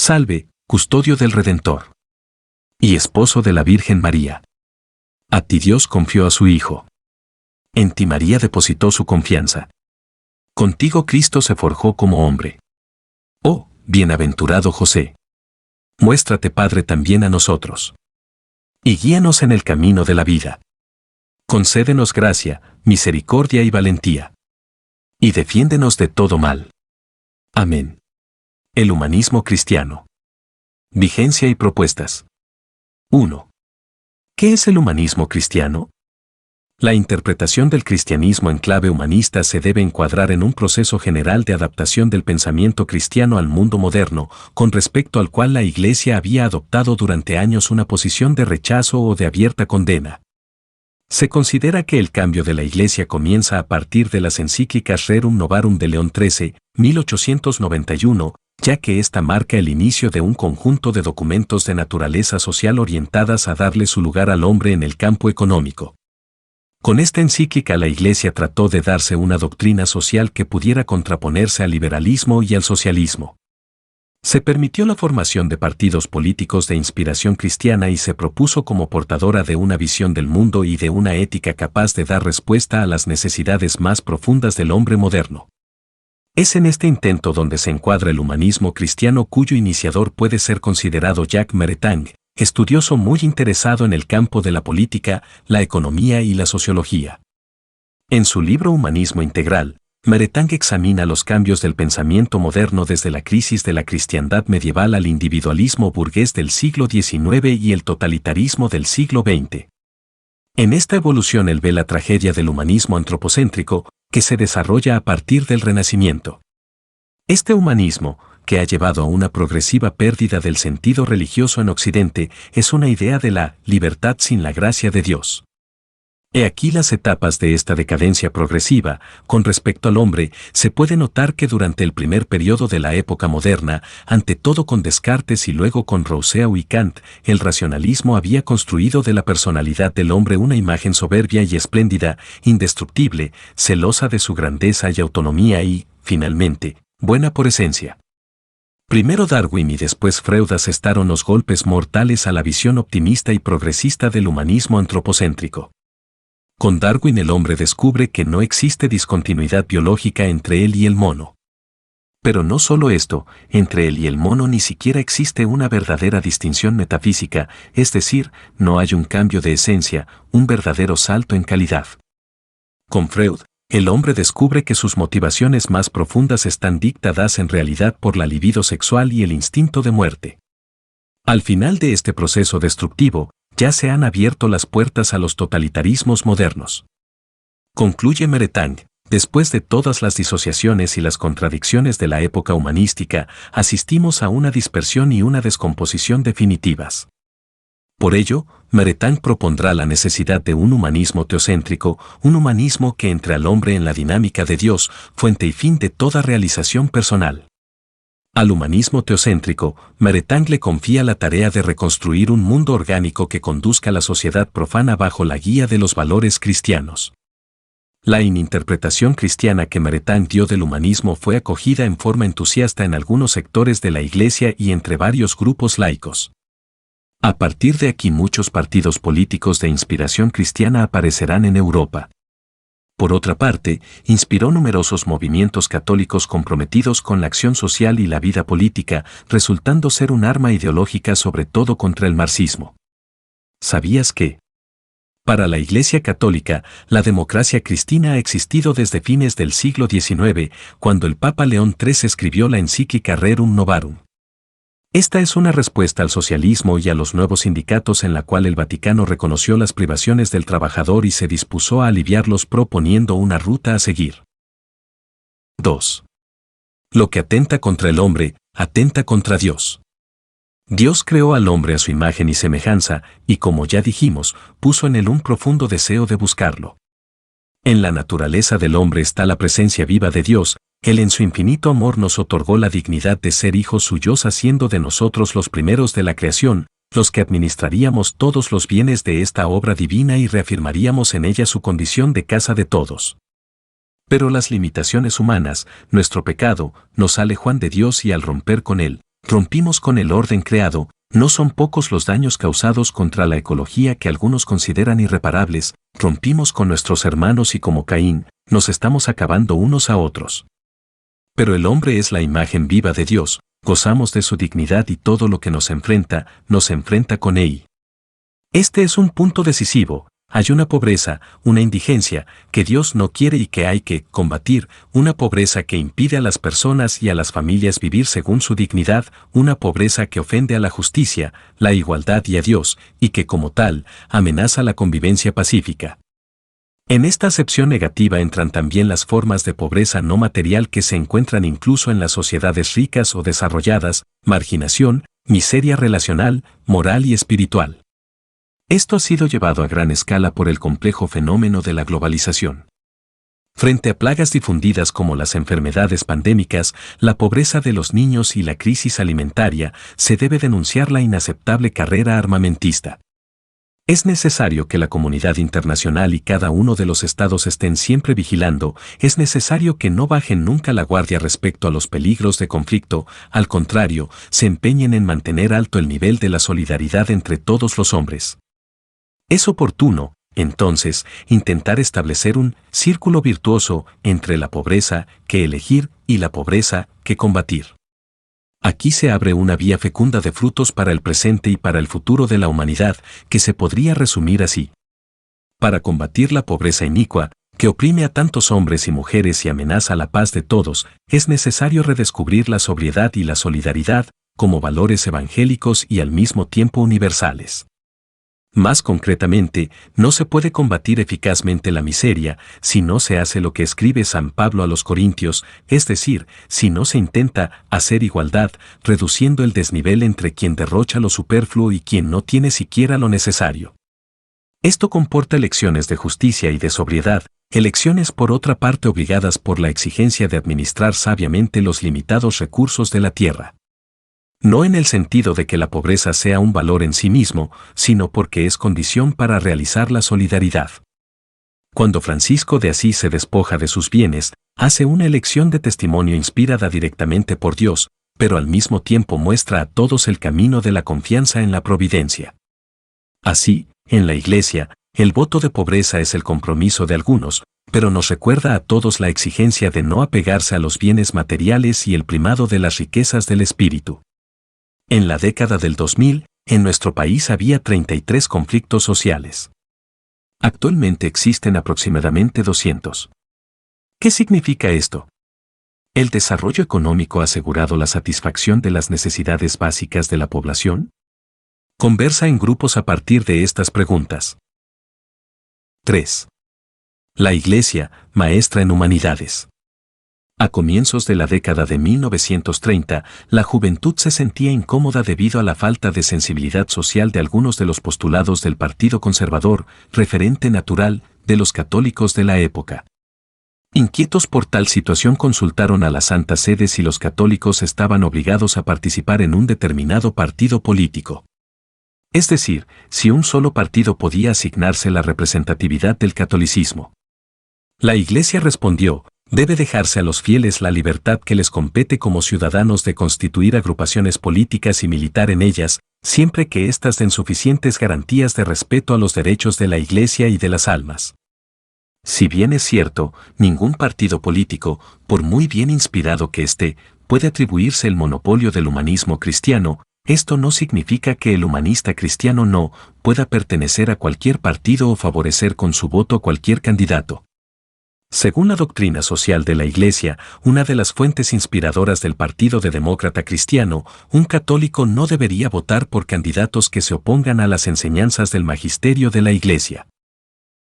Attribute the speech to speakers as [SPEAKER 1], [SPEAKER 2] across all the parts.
[SPEAKER 1] Salve, custodio del Redentor y esposo de la Virgen María. A ti Dios confió a su Hijo. En ti María depositó su confianza. Contigo Cristo se forjó como hombre. Oh, bienaventurado José. Muéstrate Padre también a nosotros. Y guíanos en el camino de la vida. Concédenos gracia, misericordia y valentía. Y defiéndenos de todo mal. Amén. El humanismo cristiano. Vigencia y propuestas. 1. ¿Qué es el humanismo cristiano? La interpretación del cristianismo en clave humanista se debe encuadrar en un proceso general de adaptación del pensamiento cristiano al mundo moderno, con respecto al cual la Iglesia había adoptado durante años una posición de rechazo o de abierta condena. Se considera que el cambio de la Iglesia comienza a partir de las encíclicas Rerum Novarum de León XIII, 1891, ya que esta marca el inicio de un conjunto de documentos de naturaleza social orientadas a darle su lugar al hombre en el campo económico. Con esta encíclica la Iglesia trató de darse una doctrina social que pudiera contraponerse al liberalismo y al socialismo. Se permitió la formación de partidos políticos de inspiración cristiana y se propuso como portadora de una visión del mundo y de una ética capaz de dar respuesta a las necesidades más profundas del hombre moderno. Es en este intento donde se encuadra el humanismo cristiano cuyo iniciador puede ser considerado Jacques Maritain, estudioso muy interesado en el campo de la política, la economía y la sociología. En su libro Humanismo Integral, Maritain examina los cambios del pensamiento moderno desde la crisis de la cristiandad medieval al individualismo burgués del siglo XIX y el totalitarismo del siglo XX. En esta evolución él ve la tragedia del humanismo antropocéntrico, que se desarrolla a partir del Renacimiento. Este humanismo, que ha llevado a una progresiva pérdida del sentido religioso en Occidente, es una idea de la libertad sin la gracia de Dios. He aquí las etapas de esta decadencia progresiva. Con respecto al hombre, se puede notar que durante el primer periodo de la época moderna, ante todo con Descartes y luego con Rousseau y Kant, el racionalismo había construido de la personalidad del hombre una imagen soberbia y espléndida, indestructible, celosa de su grandeza y autonomía y, finalmente, buena por esencia. Primero Darwin y después Freud asestaron los golpes mortales a la visión optimista y progresista del humanismo antropocéntrico. Con Darwin el hombre descubre que no existe discontinuidad biológica entre él y el mono. Pero no solo esto, entre él y el mono ni siquiera existe una verdadera distinción metafísica, es decir, no hay un cambio de esencia, un verdadero salto en calidad. Con Freud, el hombre descubre que sus motivaciones más profundas están dictadas en realidad por la libido sexual y el instinto de muerte. Al final de este proceso destructivo, ya se han abierto las puertas a los totalitarismos modernos. Concluye Maritain, después de todas las disociaciones y las contradicciones de la época humanística, asistimos a una dispersión y una descomposición definitivas. Por ello, Maritain propondrá la necesidad de un humanismo teocéntrico, un humanismo que entre al hombre en la dinámica de Dios, fuente y fin de toda realización personal. Al humanismo teocéntrico, Maritain le confía la tarea de reconstruir un mundo orgánico que conduzca a la sociedad profana bajo la guía de los valores cristianos. La interpretación cristiana que Maritain dio del humanismo fue acogida en forma entusiasta en algunos sectores de la Iglesia y entre varios grupos laicos. A partir de aquí muchos partidos políticos de inspiración cristiana aparecerán en Europa. Por otra parte, inspiró numerosos movimientos católicos comprometidos con la acción social y la vida política, resultando ser un arma ideológica sobre todo contra el marxismo. ¿Sabías que? Para la Iglesia Católica, la democracia cristiana ha existido desde fines del siglo XIX, cuando el Papa León XIII escribió la encíclica Rerum Novarum. Esta es una respuesta al socialismo y a los nuevos sindicatos en la cual el Vaticano reconoció las privaciones del trabajador y se dispuso a aliviarlos proponiendo una ruta a seguir. 2. Lo que atenta contra el hombre, atenta contra Dios. Dios creó al hombre a su imagen y semejanza, y como ya dijimos, puso en él un profundo deseo de buscarlo. En la naturaleza del hombre está la presencia viva de Dios. Él en su infinito amor nos otorgó la dignidad de ser hijos suyos haciendo de nosotros los primeros de la creación, los que administraríamos todos los bienes de esta obra divina y reafirmaríamos en ella su condición de casa de todos. Pero las limitaciones humanas, nuestro pecado, nos alejan de Dios y al romper con él, rompimos con el orden creado. No son pocos los daños causados contra la ecología que algunos consideran irreparables, rompimos con nuestros hermanos y como Caín, nos estamos acabando unos a otros. Pero el hombre es la imagen viva de Dios, gozamos de su dignidad y todo lo que nos enfrenta con él. Este es un punto decisivo. Hay una pobreza, una indigencia, que Dios no quiere y que hay que combatir, una pobreza que impide a las personas y a las familias vivir según su dignidad, una pobreza que ofende a la justicia, la igualdad y a Dios, y que como tal, amenaza la convivencia pacífica. En esta acepción negativa entran también las formas de pobreza no material que se encuentran incluso en las sociedades ricas o desarrolladas, marginación, miseria relacional, moral y espiritual. Esto ha sido llevado a gran escala por el complejo fenómeno de la globalización. Frente a plagas difundidas como las enfermedades pandémicas, la pobreza de los niños y la crisis alimentaria, se debe denunciar la inaceptable carrera armamentista. Es necesario que la comunidad internacional y cada uno de los estados estén siempre vigilando, es necesario que no bajen nunca la guardia respecto a los peligros de conflicto, al contrario, se empeñen en mantener alto el nivel de la solidaridad entre todos los hombres. Es oportuno, entonces, intentar establecer un círculo virtuoso entre la pobreza que elegir y la pobreza que combatir. Aquí se abre una vía fecunda de frutos para el presente y para el futuro de la humanidad, que se podría resumir así. Para combatir la pobreza inicua, que oprime a tantos hombres y mujeres y amenaza la paz de todos, es necesario redescubrir la sobriedad y la solidaridad como valores evangélicos y al mismo tiempo universales. Más concretamente, no se puede combatir eficazmente la miseria si no se hace lo que escribe San Pablo a los Corintios, es decir, si no se intenta hacer igualdad, reduciendo el desnivel entre quien derrocha lo superfluo y quien no tiene siquiera lo necesario. Esto comporta elecciones de justicia y de sobriedad, elecciones por otra parte obligadas por la exigencia de administrar sabiamente los limitados recursos de la tierra. No en el sentido de que la pobreza sea un valor en sí mismo, sino porque es condición para realizar la solidaridad. Cuando Francisco de Asís se despoja de sus bienes, hace una elección de testimonio inspirada directamente por Dios, pero al mismo tiempo muestra a todos el camino de la confianza en la providencia. Así, en la Iglesia, el voto de pobreza es el compromiso de algunos, pero nos recuerda a todos la exigencia de no apegarse a los bienes materiales y el primado de las riquezas del espíritu. En la década del 2000, en nuestro país había 33 conflictos sociales. Actualmente existen aproximadamente 200. ¿Qué significa esto? ¿El desarrollo económico ha asegurado la satisfacción de las necesidades básicas de la población? Conversa en grupos a partir de estas preguntas. 3. La Iglesia, maestra en humanidades. A comienzos de la década de 1930, la juventud se sentía incómoda debido a la falta de sensibilidad social de algunos de los postulados del Partido Conservador, referente natural de los católicos de la época. Inquietos por tal situación consultaron a la Santa Sede si los católicos estaban obligados a participar en un determinado partido político. Es decir, si un solo partido podía asignarse la representatividad del catolicismo. La Iglesia respondió: debe dejarse a los fieles la libertad que les compete como ciudadanos de constituir agrupaciones políticas y militar en ellas, siempre que éstas den suficientes garantías de respeto a los derechos de la Iglesia y de las almas. Si bien es cierto, ningún partido político, por muy bien inspirado que esté, puede atribuirse el monopolio del humanismo cristiano, esto no significa que el humanista cristiano no pueda pertenecer a cualquier partido o favorecer con su voto a cualquier candidato. Según la doctrina social de la Iglesia, una de las fuentes inspiradoras del Partido Demócrata Cristiano, un católico no debería votar por candidatos que se opongan a las enseñanzas del magisterio de la Iglesia.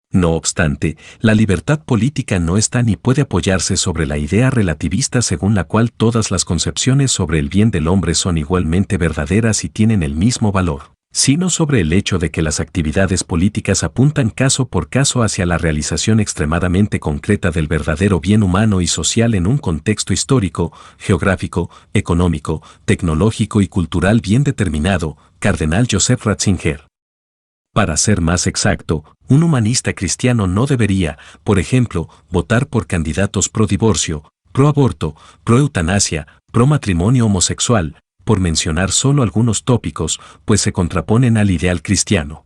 [SPEAKER 1] No obstante, la libertad política no está ni puede apoyarse sobre la idea relativista según la cual todas las concepciones sobre el bien del hombre son igualmente verdaderas y tienen el mismo valor, sino sobre el hecho de que las actividades políticas apuntan caso por caso hacia la realización extremadamente concreta del verdadero bien humano y social en un contexto histórico, geográfico, económico, tecnológico y cultural bien determinado. Cardenal Joseph Ratzinger. Para ser más exacto, un humanista cristiano no debería, por ejemplo, votar por candidatos pro divorcio, pro aborto, pro eutanasia, pro matrimonio homosexual, por mencionar solo algunos tópicos, pues se contraponen al ideal cristiano.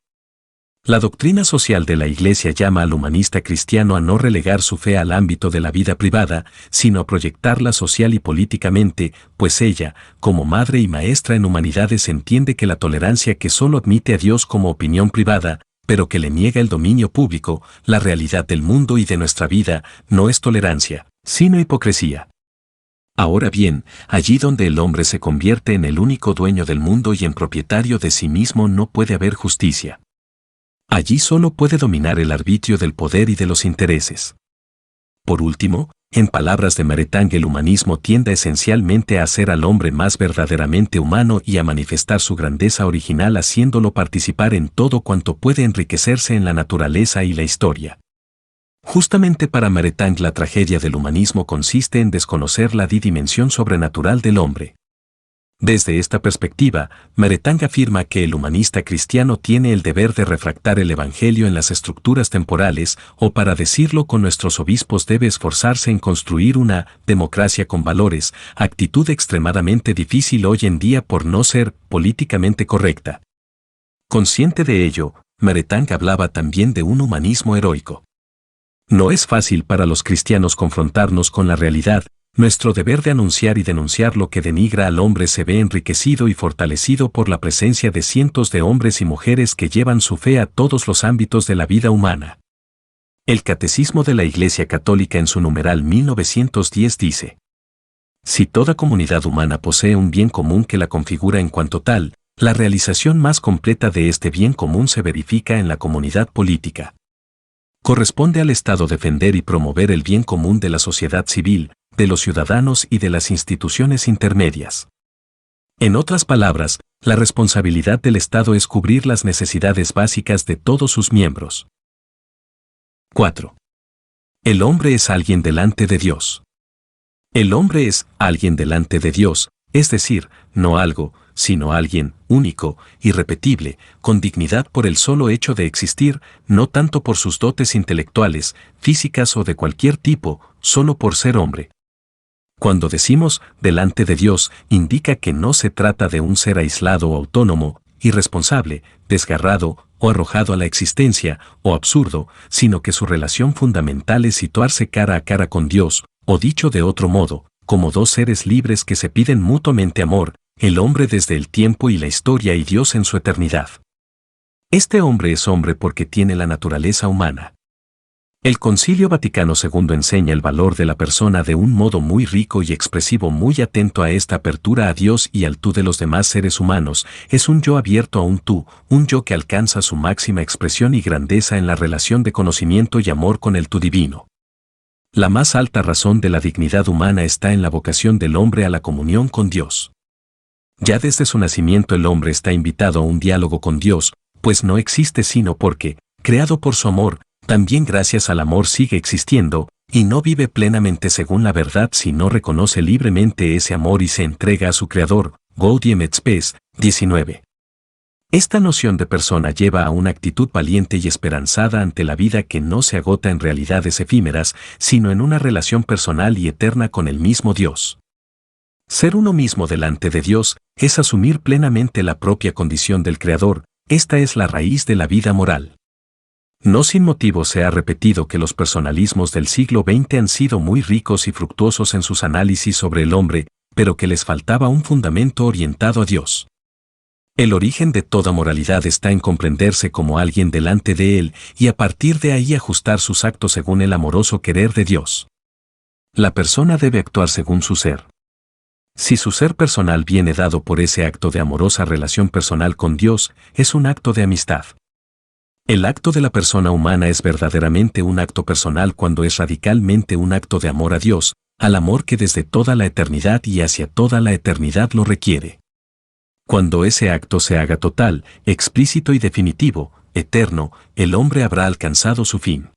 [SPEAKER 1] La doctrina social de la Iglesia llama al humanista cristiano a no relegar su fe al ámbito de la vida privada, sino a proyectarla social y políticamente, pues ella, como madre y maestra en humanidades, entiende que la tolerancia que solo admite a Dios como opinión privada, pero que le niega el dominio público, la realidad del mundo y de nuestra vida, no es tolerancia, sino hipocresía. Ahora bien, allí donde el hombre se convierte en el único dueño del mundo y en propietario de sí mismo, no puede haber justicia. Allí solo puede dominar el arbitrio del poder y de los intereses. Por último, en palabras de Maritain, el humanismo tiende esencialmente a hacer al hombre más verdaderamente humano y a manifestar su grandeza original, haciéndolo participar en todo cuanto puede enriquecerse en la naturaleza y la historia. Justamente para Maritain, la tragedia del humanismo consiste en desconocer la dimensión sobrenatural del hombre. Desde esta perspectiva, Maritain afirma que el humanista cristiano tiene el deber de refractar el Evangelio en las estructuras temporales, o para decirlo con nuestros obispos, debe esforzarse en construir una democracia con valores, actitud extremadamente difícil hoy en día por no ser políticamente correcta. Consciente de ello, Maritain hablaba también de un humanismo heroico. No es fácil para los cristianos confrontarnos con la realidad. Nuestro deber de anunciar y denunciar lo que denigra al hombre se ve enriquecido y fortalecido por la presencia de cientos de hombres y mujeres que llevan su fe a todos los ámbitos de la vida humana. El Catecismo de la Iglesia Católica en su numeral 1910 dice: si toda comunidad humana posee un bien común que la configura en cuanto tal, la realización más completa de este bien común se verifica en la comunidad política. Corresponde al Estado defender y promover el bien común de la sociedad civil, de los ciudadanos y de las instituciones intermedias. En otras palabras, la responsabilidad del Estado es cubrir las necesidades básicas de todos sus miembros. 4. El hombre es alguien delante de Dios. El hombre es alguien delante de Dios, es decir, no algo, sino alguien único, irrepetible, con dignidad por el solo hecho de existir, no tanto por sus dotes intelectuales, físicas o de cualquier tipo, solo por ser hombre. Cuando decimos delante de Dios, indica que no se trata de un ser aislado o autónomo, irresponsable, desgarrado o arrojado a la existencia, o absurdo, sino que su relación fundamental es situarse cara a cara con Dios, o dicho de otro modo, como dos seres libres que se piden mutuamente amor, el hombre desde el tiempo y la historia y Dios en su eternidad. Este hombre es hombre porque tiene la naturaleza humana. El Concilio Vaticano II enseña el valor de la persona de un modo muy rico y expresivo, muy atento a esta apertura a Dios y al tú de los demás seres humanos. Es un yo abierto a un tú, un yo que alcanza su máxima expresión y grandeza en la relación de conocimiento y amor con el tú divino. La más alta razón de la dignidad humana está en la vocación del hombre a la comunión con Dios. Ya desde su nacimiento el hombre está invitado a un diálogo con Dios, pues no existe sino porque, creado por su amor, también gracias al amor sigue existiendo, y no vive plenamente según la verdad si no reconoce libremente ese amor y se entrega a su Creador. Gaudium et Spes, 19. Esta noción de persona lleva a una actitud valiente y esperanzada ante la vida que no se agota en realidades efímeras, sino en una relación personal y eterna con el mismo Dios. Ser uno mismo delante de Dios es asumir plenamente la propia condición del Creador. Esta es la raíz de la vida moral. No sin motivo se ha repetido que los personalismos del siglo XX han sido muy ricos y fructuosos en sus análisis sobre el hombre, pero que les faltaba un fundamento orientado a Dios. El origen de toda moralidad está en comprenderse como alguien delante de Él y a partir de ahí ajustar sus actos según el amoroso querer de Dios. La persona debe actuar según su ser. Si su ser personal viene dado por ese acto de amorosa relación personal con Dios, es un acto de amistad. El acto de la persona humana es verdaderamente un acto personal cuando es radicalmente un acto de amor a Dios, al amor que desde toda la eternidad y hacia toda la eternidad lo requiere. Cuando ese acto se haga total, explícito y definitivo, eterno, el hombre habrá alcanzado su fin.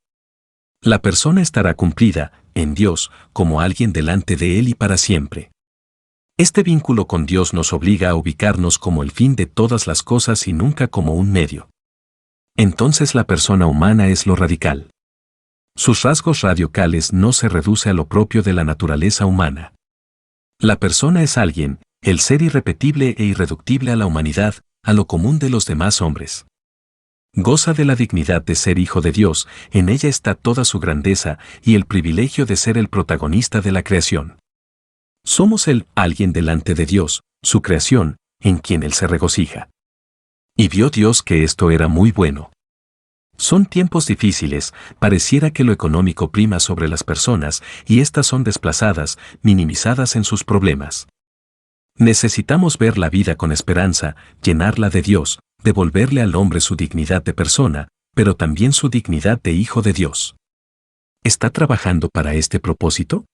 [SPEAKER 1] La persona estará cumplida, en Dios, como alguien delante de Él y para siempre. Este vínculo con Dios nos obliga a ubicarnos como el fin de todas las cosas y nunca como un medio. Entonces la persona humana es lo radical. Sus rasgos radicales no se reduce a lo propio de la naturaleza humana. La persona es alguien, El ser irrepetible e irreductible a la humanidad, a lo común de los demás hombres. Goza de la dignidad de ser hijo de Dios, en ella está toda su grandeza y el privilegio de ser el protagonista de la creación. Somos el alguien delante de Dios, su creación, en quien Él se regocija. Y vio Dios que esto era muy bueno. Son tiempos difíciles, pareciera que lo económico prima sobre las personas y éstas son desplazadas, minimizadas en sus problemas. Necesitamos ver la vida con esperanza, llenarla de Dios, devolverle al hombre su dignidad de persona, pero también su dignidad de hijo de Dios. ¿Está trabajando para este propósito?